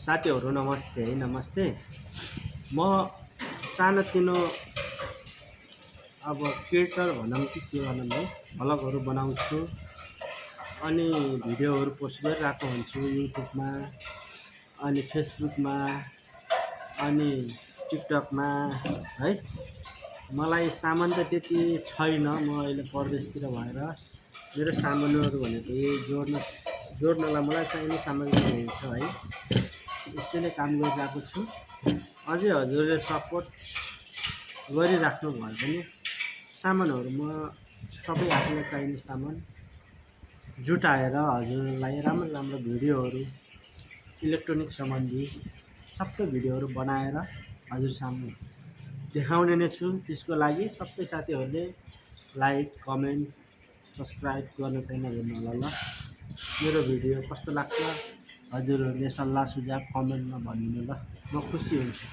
साथीहरू नमस्ते है नमस्ते। म सानोतिनो अब क्रिएटर भनौँ कि के भनौँ है, भ्लगहरू बनाउँछु अनि भिडियोहरू पोस्ट गरिरहेको हुन्छु युट्युबमा अनि फेसबुकमा अनि टिकटकमा है। मलाई सामान त त्यति छैन, म अहिले परदेशतिर भएर मेरो सामानहरू भनेको यही जोड्नलाई मलाई चाहिने सामग्रीहरू छ है, यसैले काम गरिरहेको छु। अझै हजुरले सपोर्ट गरिराख्नु भयो भने सामानहरू म सबै आफूलाई चाहिने सामान जुटाएर हजुरलाई राम्रो राम्रो भिडियोहरू इलेक्ट्रोनिक सम्बन्धी सबै भिडियोहरू बनाएर हजुर सामु देखाउने नै छु। त्यसको लागि सबै साथीहरूले लाइक कमेन्ट सब्सक्राइब गर्न चाहिँ नभुल्नु होला ल। मेरो भिडियो कस्तो लाग्छ हजुरहरूले सल्लाह सुझाव कमेन्टमा भनिदिनु ल, म खुसी हुन्छु।